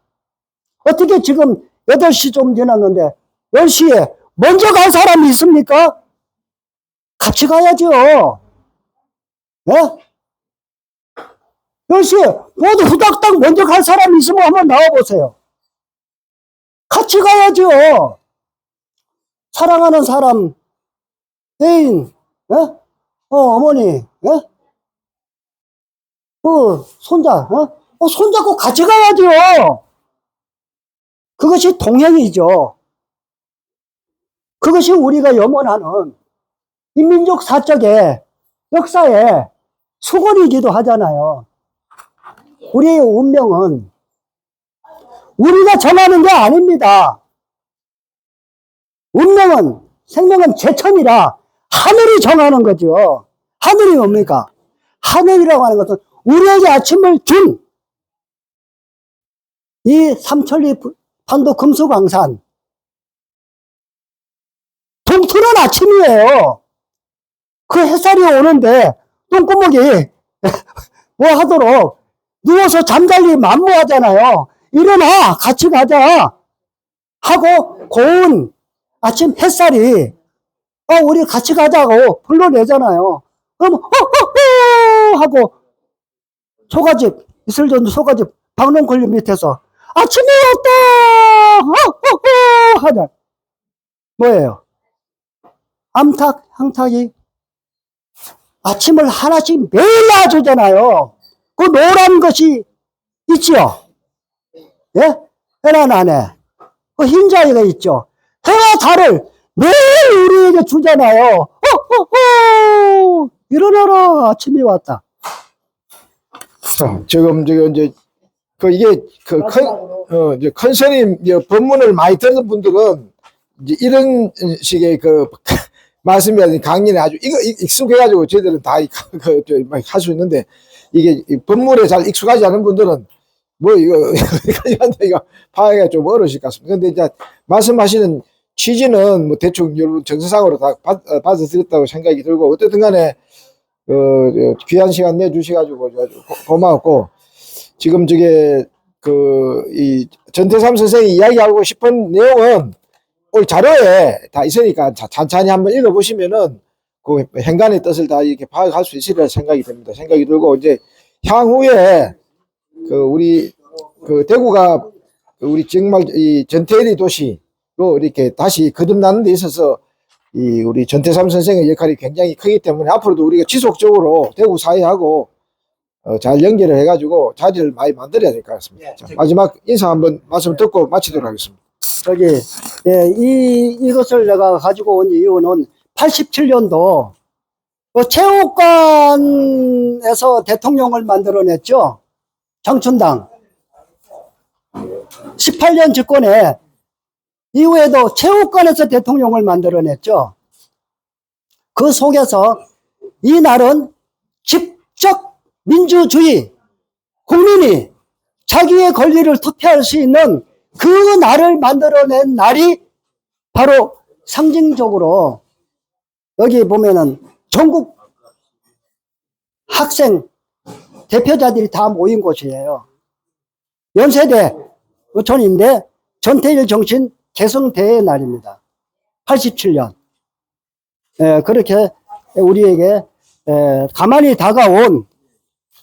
어떻게 지금 8시 좀 지났는데 10시에 먼저 갈 사람이 있습니까? 같이 가야죠. 네? 10시에 모두 후닥닥 먼저 갈 사람이 있으면 한번 나와보세요. 같이 가야죠. 사랑하는 사람, 애인, 어머니, 손자, 손잡고 같이 가야죠. 그것이 동행이죠. 그것이 우리가 염원하는 인민족 사적의 역사의 수건이기도 하잖아요. 우리의 운명은 우리가 정하는 게 아닙니다. 운명은, 생명은 제천이라 하늘이 정하는 거죠. 하늘이 뭡니까? 하늘이라고 하는 것은 우리에게 아침을 준 이 삼천리 반도 금수강산 동트는 아침이에요. 그 햇살이 오는데 똥구멍이 뭐 하도록 누워서 잠잘리 만무하잖아요. 일어나 같이 가자 하고 고운 아침 햇살이 우리 같이 가자고 불러내잖아요. 그럼 하고 소가집 이슬 전 소가집 박농걸리 밑에서 아침이 왔다 하자. 뭐예요? 암탉 향탉이 아침을 하나씩 매일 놔주잖아요. 그 노란 것이 있지요. 예? 해란 안에. 그 흰자위가 있죠. 해와 달을 매일 우리에게 주잖아요. 일어나라. 아침이 왔다. 자, 지금 이제 이게 이제 컨설님 법문을 많이 듣는 분들은 이제 이런 식의 말씀이 아닌 강연에 아주 이거 익숙해가지고 저희들은 다 할 수 있는데 이게 법문에 잘 익숙하지 않은 분들은 뭐 이거 이거 파악하기가 좀 어려우실 것 같습니다. 근데 이제 말씀하시는 취지는 뭐 대충 여러분 정서상으로 다 받아들였다고 생각이 들고 어쨌든 간에 귀한 시간 내주셔가지고 고마웠고 지금 이 전태삼 선생이 이야기하고 싶은 내용은 오늘 자료에 다 있으니까 찬찬히 한번 읽어보시면은 그 행간의 뜻을 다 이렇게 파악할 수 있으리라 생각이 들고 이제 향후에 우리 대구가 우리 정말 이 전태일의 도시로 이렇게 다시 거듭나는 데 있어서 이 우리 전태삼 선생의 역할이 굉장히 크기 때문에 앞으로도 우리가 지속적으로 대구 사회하고 잘 연결을 해가지고 자리를 많이 만들어야 될 것 같습니다. 자, 마지막 인사 한번 말씀 듣고 마치도록 하겠습니다. 이것을 내가 가지고 온 이유는 87년도 체육관에서 대통령을 만들어냈죠. 장춘당. 18년 집권에 이후에도 체육관에서 대통령을 만들어냈죠. 그 속에서 이 날은 직접 민주주의, 국민이 자기의 권리를 투표할 수 있는 그 날을 만들어낸 날이 바로 상징적으로 여기 보면은 전국 학생 대표자들이 다 모인 곳이에요. 연세대 어촌인데 전태일 정신 계승대의 날입니다. 87년. 그렇게 우리에게 가만히 다가온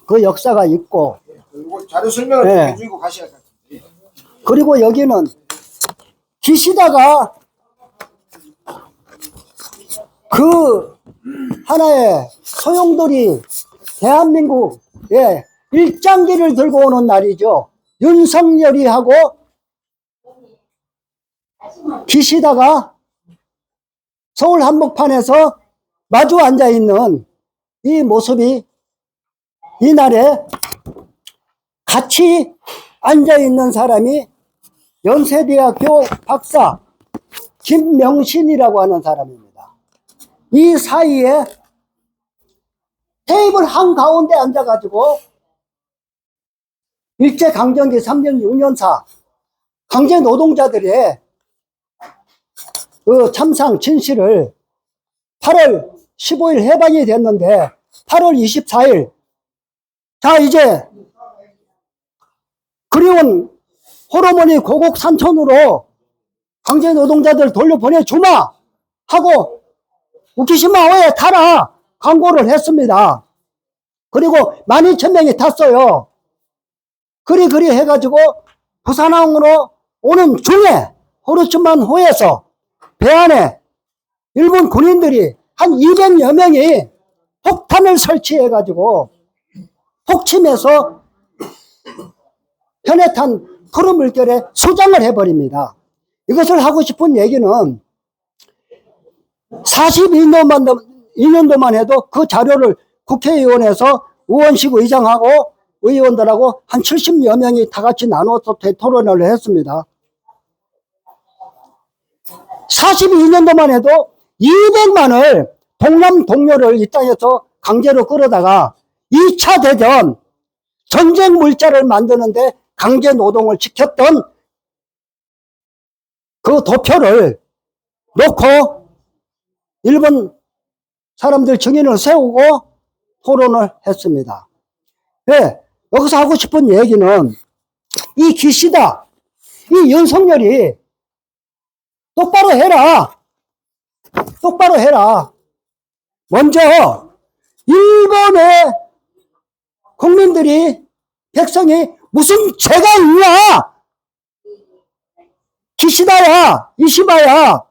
그 역사가 있고 자료 설명을 해주고 가셔야 될 것 같아요. 그리고 여기는 기시다가 그 하나의 소용돌이 대한민국의 일장기를 들고 오는 날이죠. 윤석열이 하고 기시다가 서울 한복판에서 마주 앉아 있는 이 모습이 이날에 같이 앉아 있는 사람이 연세대학교 박사 김명신이라고 하는 사람입니다. 이 사이에 테이블 한가운데 앉아가지고 일제강점기 3년 6년사 강제 노동자들의 그 참상 진실을 8월 15일 해방이 됐는데 8월 24일 자 이제 그리운 호르몬이 고국 산촌으로 강제 노동자들 돌려보내주마 하고 우키시마호에 타라 광고를 했습니다. 그리고 12,000명이 탔어요. 그리 해가지고 부산항으로 오는 중에 호르츠만호에서 배 안에 일본 군인들이 한 200여 명이 폭탄을 설치해가지고 폭침해서 현해탄 푸른 물결에 수장을 해버립니다. 이것을 하고 싶은 얘기는 42년도만 해도 그 자료를 국회의원에서 의원식 의장하고 의원들하고 한 70여 명이 다 같이 나눠서 대토론을 했습니다. 42년도만 해도 200만을 동남 동료를 이 땅에서 강제로 끌어다가 2차 대전 전쟁 물자를 만드는데 강제 노동을 지켰던 그 도표를 놓고 일본 사람들 증인을 세우고 토론을 했습니다. 네, 여기서 하고 싶은 얘기는 이 기시다, 이 윤석열이 똑바로 해라. 똑바로 해라. 먼저 일본의 국민들이 백성이 무슨 죄가 있냐? 기시다야, 이시바야,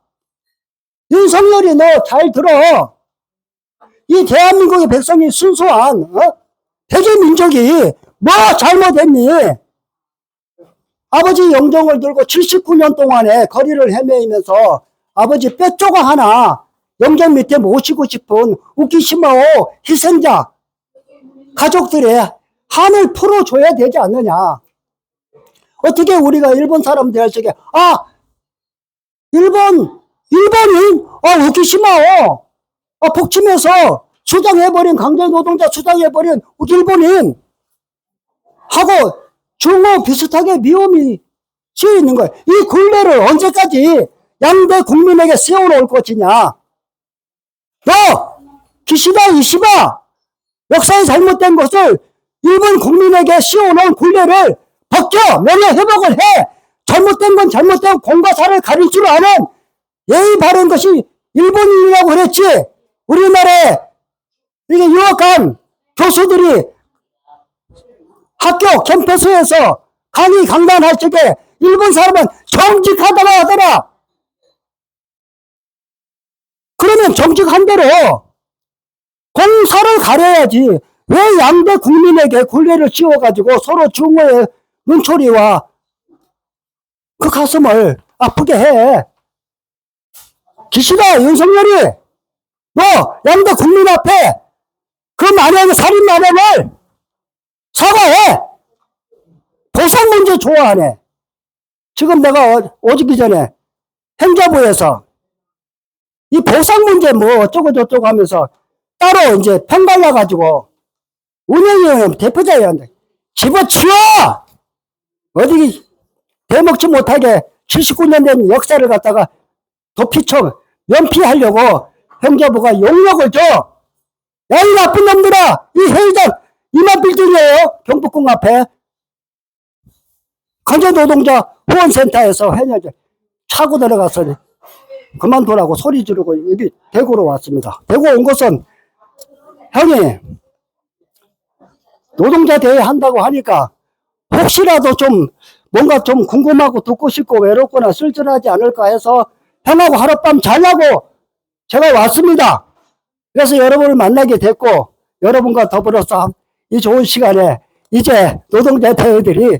윤석열이 너 잘 들어. 이 대한민국의 백성이 순수한 대제민족이 뭐 잘못했니? 아버지 영정을 들고 79년 동안에 거리를 헤매면서 아버지 뼈조각 하나 영정 밑에 모시고 싶은 우키시마오 희생자 가족들의 한을 풀어줘야 되지 않느냐. 어떻게 우리가 일본 사람들 할 적에 일본인 우키시마오 복침해서 수장해버린 강제노동자 수장해버린 일본인 하고 중호 비슷하게 미움이 씌어 있는 거예요. 이 굴레를 언제까지 양대 국민에게 세워놓을 것이냐. 너 기시다 이시바 역사에 잘못된 것을 일본 국민에게 씌워놓은 굴레를 벗겨 면회 회복을 해. 잘못된 건 잘못된 공과 사를 가릴 줄 아는 예의 바른 것이 일본인이라고 그랬지. 우리나라에 이게 유학간 교수들이 학교 캠퍼스에서 강의 강단할 적에 일본 사람은 정직하다고 하더라. 그러면 정직한 대로 공사를 가려야지. 왜 양대 국민에게 굴레를 씌워가지고 서로 중호의 눈초리와 그 가슴을 아프게 해. 기시다 윤석열이 너 양대 국민 앞에 그 만약에 살인 만행을 사과해. 보상 문제 좋아하네. 지금 내가 오기 전에 행자부에서 이 보상 문제 뭐 어쩌고 저쩌고 하면서 따로 이제 편 갈라가지고 운영위원회 대표자였는데 집어치워! 어디 대먹지 못하게 79년 된 역사를 갖다가 도피청 면피하려고 행자부가 용역을 줘. 야, 이 나쁜 놈들아! 이 회의장 이만 빌딩이에요. 경복궁 앞에. 강제노동자 후원센터에서 회의장 차고 들어가서 그만두라고 소리 지르고 여기 대구로 왔습니다. 대구 온 것은 형이 노동자 대회 한다고 하니까 혹시라도 좀 뭔가 좀 궁금하고 듣고 싶고 외롭거나 쓸쓸하지 않을까 해서 형하고 하룻밤 자려고 제가 왔습니다. 그래서 여러분을 만나게 됐고 여러분과 더불어서 이 좋은 시간에 이제 노동자 대회들이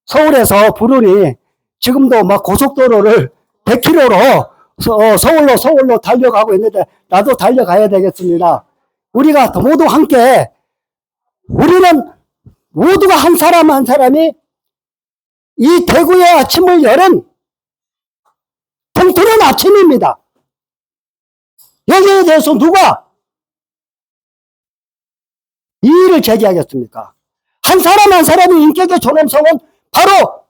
서울에서 부르니 지금도 막 고속도로를 100km로 서울로 달려가고 있는데 나도 달려가야 되겠습니다. 우리가 모두 함께 우리는 모두가 한 사람 한 사람이 이 대구의 아침을 여는 통틀은 아침입니다. 여기에 대해서 누가 이의를 제기하겠습니까? 한 사람 한 사람의 인격의 존엄성은 바로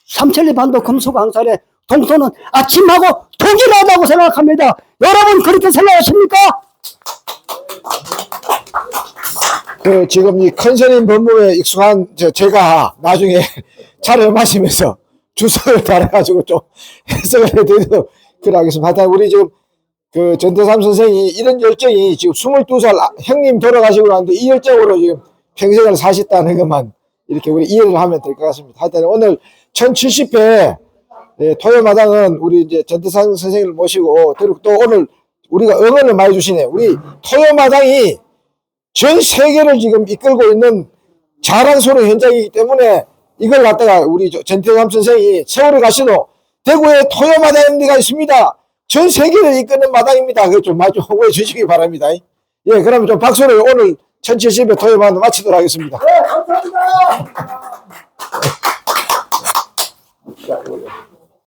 삼천리 반도 금수강산의 동서는 아침하고 동일하다고 생각합니다. 여러분 그렇게 생각하십니까? 지금 이 컨설링 법무에 익숙한 제가 나중에 차를 마시면서 주석을 달아가지고 좀 해석을 해드리도록 그러겠습니다. 하여튼 우리 지금 그 전태삼 선생이 이런 열정이 지금 22살 형님 돌아가시고 나는데 이 열정으로 지금 평생을 사셨다는 것만 이렇게 우리 이해를 하면 될 것 같습니다. 하여튼 오늘 1070회 토요마당은 우리 이제 전태삼 선생님을 모시고 그리고 또 오늘 우리가 응원을 많이 주시네. 우리 토요마당이 전 세계를 지금 이끌고 있는 자랑스러운 현장이기 때문에 이걸 갖다가 우리 전태삼 선생이 세월에 가시도 대구에 토요마당가 있습니다. 전 세계를 이끄는 마당입니다. 그걸 좀 많이 홍보해 주시기 바랍니다. 예, 그러면 좀 박수로 오늘 1070회 토요마당 마치도록 하겠습니다. 네, 감사합니다.